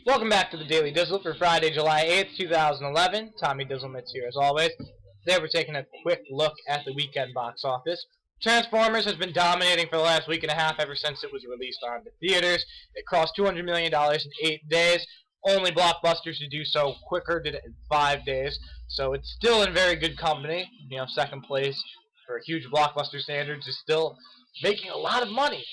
Welcome back to the Daily Dizzle for Friday, July 8th, 2011. Tommy Dizzlemits here as always. Today we're taking a quick look at the weekend box office. Transformers has been dominating for the last week and a half ever since it was released on the theaters. It crossed $200 million in 8 days. Only blockbusters to do so quicker did it in 5 days. So it's still in very good company. You know, second place for huge blockbuster standards is still making a lot of money.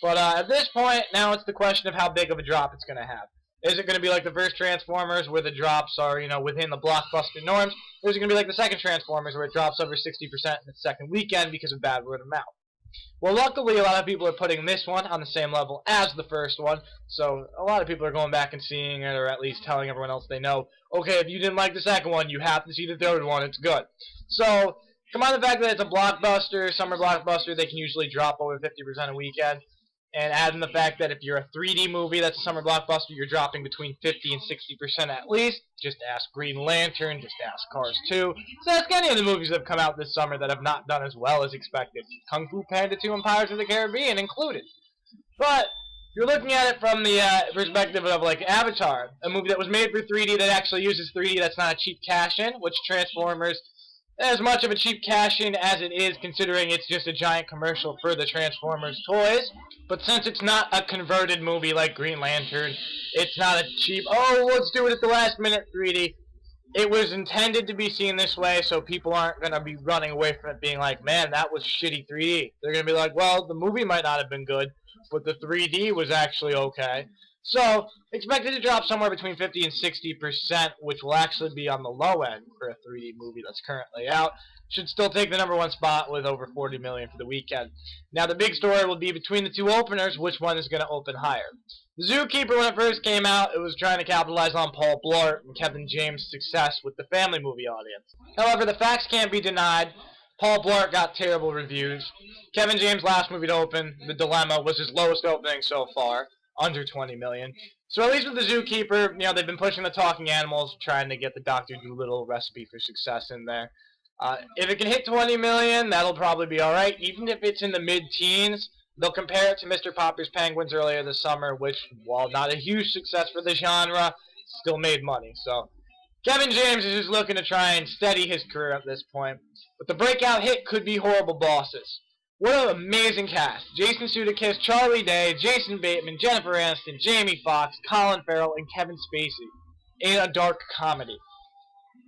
But at this point, now it's the question of how big of a drop it's going to have. Is it going to be like the first Transformers where the drops are, within the blockbuster norms? Or is it going to be like the second Transformers where it drops over 60% in its second weekend because of bad word of mouth? Well, luckily, a lot of people are putting this one on the same level as the first one. So a lot of people are going back and seeing it, or at least telling everyone else they know, okay, if you didn't like the second one, you have to see the third one. It's good. So combine the fact that it's a blockbuster, summer blockbuster, they can usually drop over 50% a weekend. And add in the fact that if you're a 3D movie that's a summer blockbuster, you're dropping between 50 and 60% at least. Just ask Green Lantern, just ask Cars 2. Just ask any of the movies that have come out this summer that have not done as well as expected. Kung Fu Panda 2 and Pirates of the Caribbean included. But you're looking at it from the perspective of like Avatar, a movie that was made for 3D that actually uses 3D that's not a cheap cash-in, which Transformers as much of a cheap cash-in as it is, considering it's just a giant commercial for the Transformers toys. But since it's not a converted movie like Green Lantern, it's not a cheap, oh, let's do it at the last minute 3D. It was intended to be seen this way, so people aren't going to be running away from it being like, man, that was shitty 3D. They're going to be like, well, the movie might not have been good, but the 3D was actually okay. So, expected to drop somewhere between 50 and 60%, which will actually be on the low end for a 3D movie that's currently out. Should still take the #1 spot with over 40 million for the weekend. Now, the big story will be between the two openers, which one is going to open higher. The Zookeeper, when it first came out, it was trying to capitalize on Paul Blart and Kevin James' success with the family movie audience. However, the facts can't be denied. Paul Blart got terrible reviews. Kevin James' last movie to open, The Dilemma, was his lowest opening so far. Under 20 million. So at least with the Zookeeper, they've been pushing the talking animals, trying to get the Dr. Dolittle recipe for success in there. If it can hit 20 million, that'll probably be alright. Even if it's in the mid-teens, they'll compare it to Mr. Popper's Penguins earlier this summer, which, while not a huge success for the genre, still made money. So Kevin James is just looking to try and steady his career at this point. But the breakout hit could be Horrible Bosses. What an amazing cast. Jason Sudeikis, Charlie Day, Jason Bateman, Jennifer Aniston, Jamie Foxx, Colin Farrell, and Kevin Spacey in a dark comedy.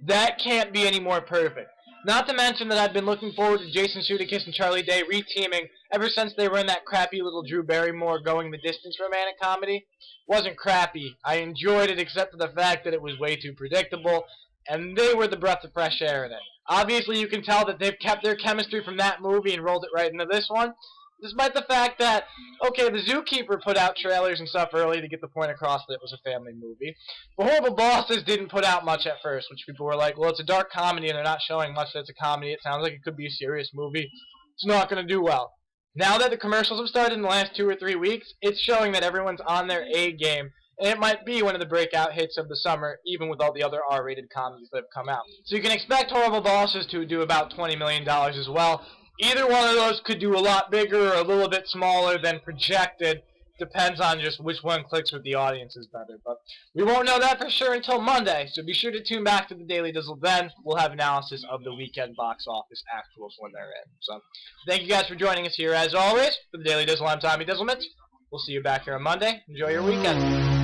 That can't be any more perfect. Not to mention that I've been looking forward to Jason Sudeikis and Charlie Day re-teaming ever since they were in that crappy little Drew Barrymore Going the Distance romantic comedy. Wasn't crappy. I enjoyed it except for the fact that it was way too predictable, and they were the breath of fresh air in it. Obviously, you can tell that they've kept their chemistry from that movie and rolled it right into this one, despite the fact that, okay, the Zookeeper put out trailers and stuff early to get the point across that it was a family movie. But Horrible Bosses didn't put out much at first, which people were like, well, it's a dark comedy and they're not showing much that it's a comedy. It sounds like it could be a serious movie. It's not going to do well. Now that the commercials have started in the last 2 or 3 weeks, it's showing that everyone's on their A game. And it might be one of the breakout hits of the summer, even with all the other R-rated comedies that have come out. So you can expect Horrible Bosses to do about $20 million as well. Either one of those could do a lot bigger or a little bit smaller than projected. Depends on just which one clicks with the audiences better. But we won't know that for sure until Monday, so be sure to tune back to the Daily Dizzle then. We'll have analysis of the weekend box office actuals when they're in. So thank you guys for joining us here as always. For the Daily Dizzle, I'm Tommy Dizzlemits. We'll see you back here on Monday. Enjoy your weekend.